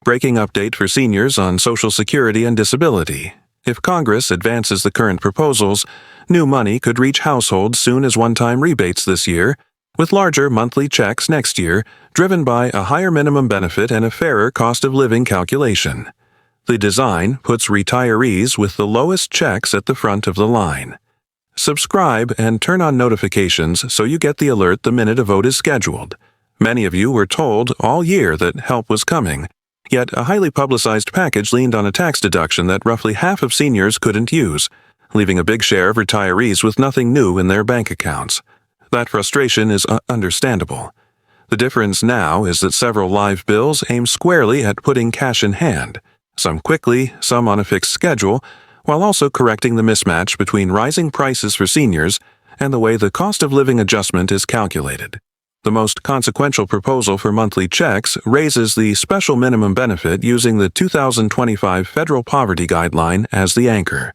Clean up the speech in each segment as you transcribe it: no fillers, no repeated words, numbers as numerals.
Breaking update for seniors on Social Security and disability. If Congress advances the current proposals, new money could reach households soon as one-time rebates this year, with larger monthly checks next year, driven by a higher minimum benefit and a fairer cost of living calculation. The design puts retirees with the lowest checks at the front of the line. Subscribe and turn on notifications so you get the alert the minute a vote is scheduled. Many of you were told all year that help was coming, yet a highly publicized package leaned on a tax deduction that roughly half of seniors couldn't use, leaving a big share of retirees with nothing new in their bank accounts. That frustration is understandable. The difference now is that several live bills aim squarely at putting cash in hand, some quickly, some on a fixed schedule, while also correcting the mismatch between rising prices for seniors and the way the cost of living adjustment is calculated. The most consequential proposal for monthly checks raises the special minimum benefit using the 2025 Federal Poverty Guideline as the anchor.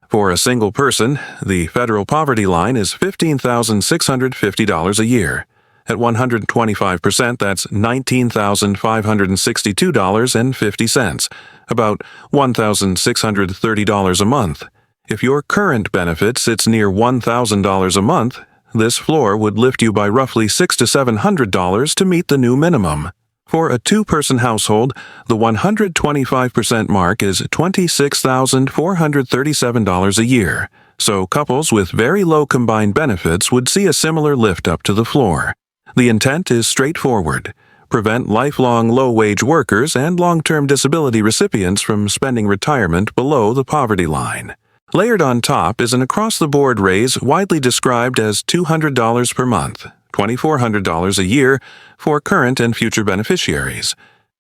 For a single person, the federal poverty line is $15,650 a year. At 125%, that's $19,562.50, about $1,630 a month. If your current benefit sits near $1,000 a month, this floor would lift you by roughly $600 to $700 to meet the new minimum. For a two-person household, the 125% mark is $26,437 a year, so couples with very low combined benefits would see a similar lift up to the floor. The intent is straightforward: prevent lifelong low-wage workers and long-term disability recipients from spending retirement below the poverty line. Layered on top is an across-the-board raise widely described as $200 per month, $2,400 a year for current and future beneficiaries.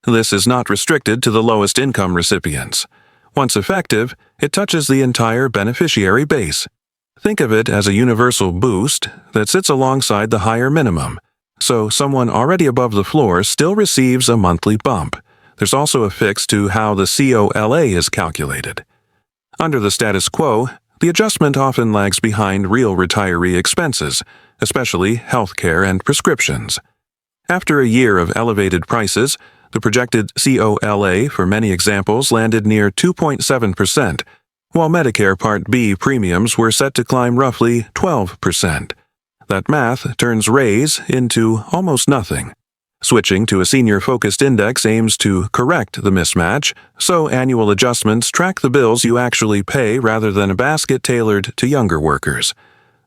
This is not restricted to the lowest income recipients. Once effective, it touches the entire beneficiary base. Think of it as a universal boost that sits alongside the higher minimum, so someone already above the floor still receives a monthly bump. There's also a fix to how the COLA is calculated. Under the status quo, the adjustment often lags behind real retiree expenses, especially health care and prescriptions. After a year of elevated prices, the projected COLA for many examples landed near 2.7%, while Medicare Part B premiums were set to climb roughly 12%. That math turns raise into almost nothing. Switching to a senior-focused index aims to correct the mismatch, so annual adjustments track the bills you actually pay rather than a basket tailored to younger workers.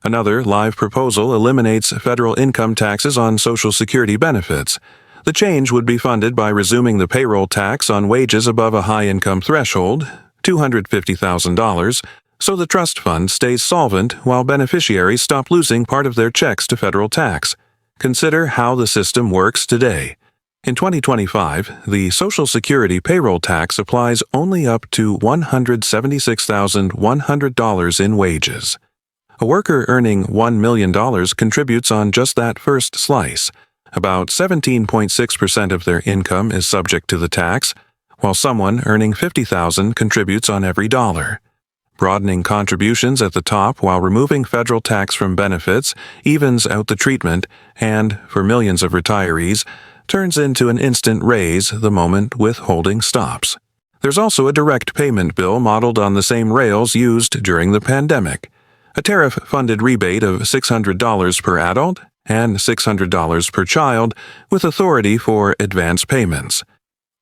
Another live proposal eliminates federal income taxes on Social Security benefits. The change would be funded by resuming the payroll tax on wages above a high-income threshold, $250,000, so the trust fund stays solvent while beneficiaries stop losing part of their checks to federal tax. Consider how the system works today. In 2025, the Social Security payroll tax applies only up to $176,100 in wages. A worker earning $1 million contributes on just that first slice. About 17.6% of their income is subject to the tax, while someone earning $50,000 contributes on every dollar. Broadening contributions at the top while removing federal tax from benefits evens out the treatment and, for millions of retirees, turns into an instant raise the moment withholding stops. There's also a direct payment bill modeled on the same rails used during the pandemic. A tariff-funded rebate of $600 per adult and $600 per child with authority for advance payments.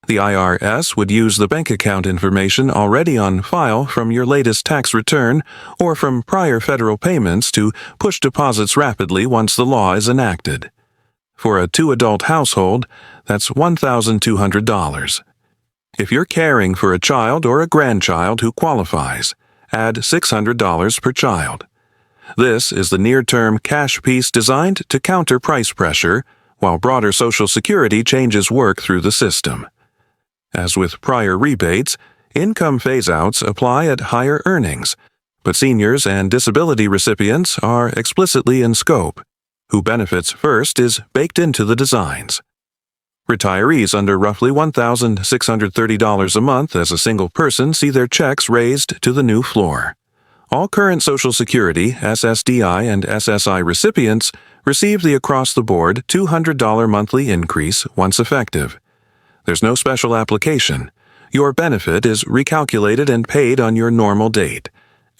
The IRS would use the bank account information already on file from your latest tax return or from prior federal payments to push deposits rapidly once the law is enacted. For a two-adult household, that's $1,200. If you're caring for a child or a grandchild who qualifies, add $600 per child. This is the near-term cash piece designed to counter price pressure, while broader Social Security changes work through the system. As with prior rebates, income phase-outs apply at higher earnings, but seniors and disability recipients are explicitly in scope. Who benefits first is baked into the designs. Retirees under roughly $1,630 a month as a single person see their checks raised to the new floor. All current Social Security, SSDI, and SSI recipients receive the across-the-board $200 monthly increase once effective. There's no special application. Your benefit is recalculated and paid on your normal date.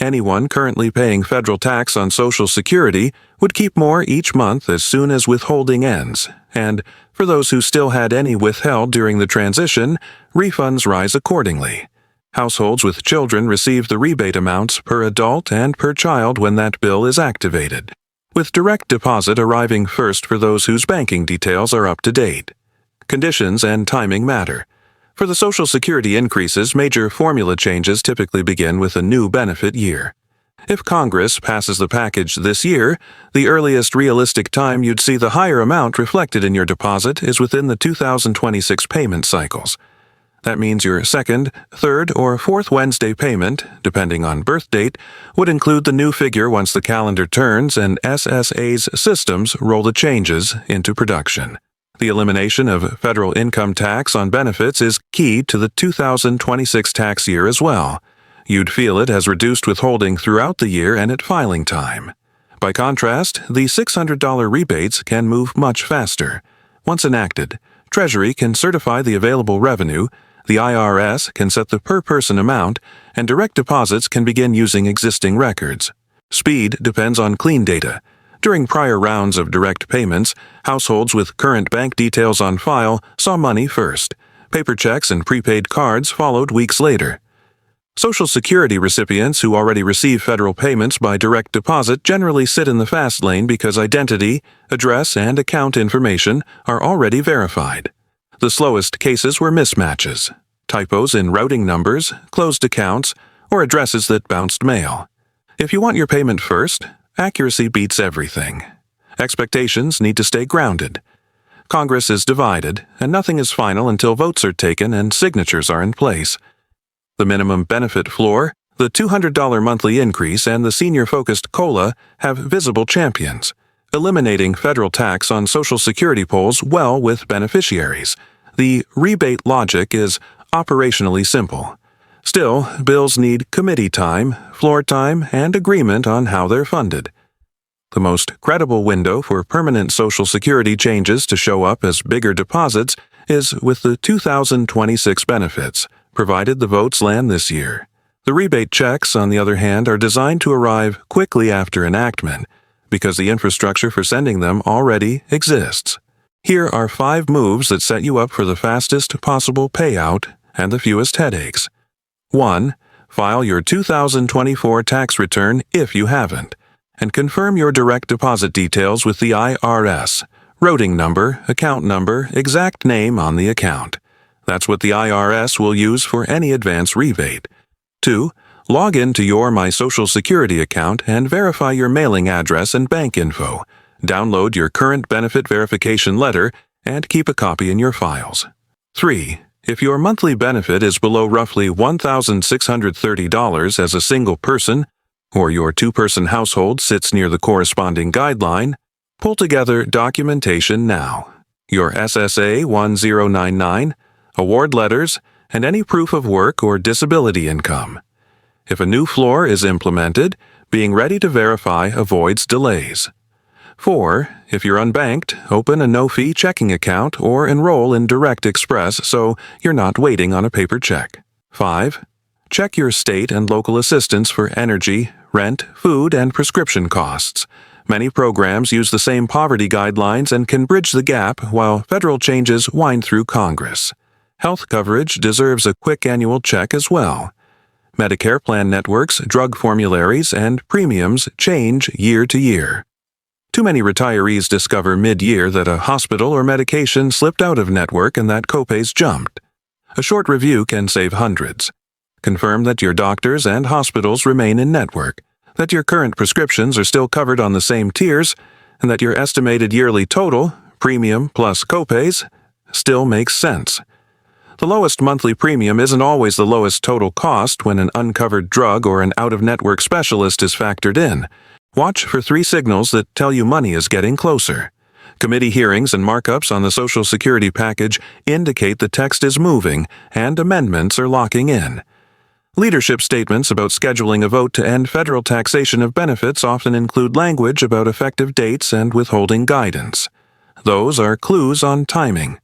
Anyone currently paying federal tax on Social Security would keep more each month as soon as withholding ends, and for those who still had any withheld during the transition, refunds rise accordingly. Households with children receive the rebate amounts per adult and per child when that bill is activated, with direct deposit arriving first for those whose banking details are up to date. Conditions and timing matter. For the Social Security increases, major formula changes typically begin with a new benefit year. If Congress passes the package this year, the earliest realistic time you'd see the higher amount reflected in your deposit is within the 2026 payment cycles. That means your second, third, or fourth Wednesday payment, depending on birth date, would include the new figure once the calendar turns and SSA's systems roll the changes into production. The elimination of federal income tax on benefits is key to the 2026 tax year as well. You'd feel it as reduced withholding throughout the year and at filing time. By contrast, the $600 rebates can move much faster. Once enacted, Treasury can certify the available revenue, the IRS can set the per-person amount, and direct deposits can begin using existing records. Speed depends on clean data. During prior rounds of direct payments, households with current bank details on file saw money first. Paper checks and prepaid cards followed weeks later. Social Security recipients who already receive federal payments by direct deposit generally sit in the fast lane because identity, address, and account information are already verified. The slowest cases were mismatches, typos in routing numbers, closed accounts, or addresses that bounced mail. If you want your payment first, accuracy beats everything. Expectations need to stay grounded. Congress is divided, and nothing is final until votes are taken and signatures are in place. The minimum benefit floor, the $200 monthly increase, and the senior-focused COLA have visible champions, eliminating federal tax on Social Security polls well with beneficiaries. The rebate logic is operationally simple. Still, bills need committee time, floor time, and agreement on how they're funded. The most credible window for permanent Social Security changes to show up as bigger deposits is with the 2026 benefits, provided the votes land this year. The rebate checks, on the other hand, are designed to arrive quickly after enactment, because the infrastructure for sending them already exists. Here are 5 moves that set you up for the fastest possible payout and the fewest headaches. 1. File your 2024 tax return if you haven't, and confirm your direct deposit details with the IRS, routing number, account number, exact name on the account. That's what the IRS will use for any advance rebate. 2. Log into your My Social Security account and verify your mailing address and bank info. Download your current benefit verification letter and keep a copy in your files. 3. If your monthly benefit is below roughly $1,630 as a single person, or your 2-person household sits near the corresponding guideline, pull together documentation now. Your SSA 1099, award letters, and any proof of work or disability income. If a new floor is implemented, being ready to verify avoids delays. 4. If you're unbanked, open a no-fee checking account or enroll in Direct Express so you're not waiting on a paper check. 5. Check your state and local assistance for energy, rent, food, and prescription costs. Many programs use the same poverty guidelines and can bridge the gap while federal changes wind through Congress. Health coverage deserves a quick annual check as well. Medicare plan networks, drug formularies, and premiums change year to year. Too many retirees discover mid-year that a hospital or medication slipped out of network and that copays jumped. A short review can save hundreds. Confirm that your doctors and hospitals remain in network, that your current prescriptions are still covered on the same tiers, and that your estimated yearly total, premium plus copays, still makes sense. The lowest monthly premium isn't always the lowest total cost when an uncovered drug or an out-of-network specialist is factored in. Watch for 3 signals that tell you money is getting closer. Committee hearings and markups on the Social Security package indicate the text is moving and amendments are locking in. Leadership statements about scheduling a vote to end federal taxation of benefits often include language about effective dates and withholding guidance. Those are clues on timing.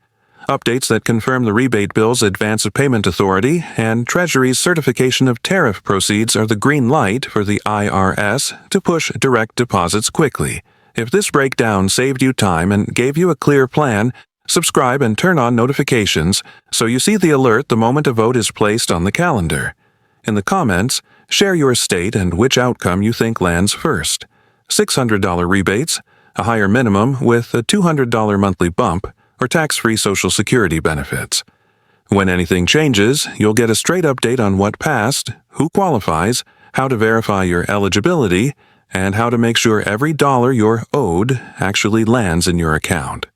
Updates that confirm the rebate bill's advance of payment authority and Treasury's certification of tariff proceeds are the green light for the IRS to push direct deposits quickly. If this breakdown saved you time and gave you a clear plan, subscribe and turn on notifications so you see the alert the moment a vote is placed on the calendar. In the comments, share your state and which outcome you think lands first. $600 rebates, a higher minimum with a $200 monthly bump, or tax-free Social Security benefits. When anything changes, you'll get a straight update on what passed, who qualifies, how to verify your eligibility, and how to make sure every dollar you're owed actually lands in your account.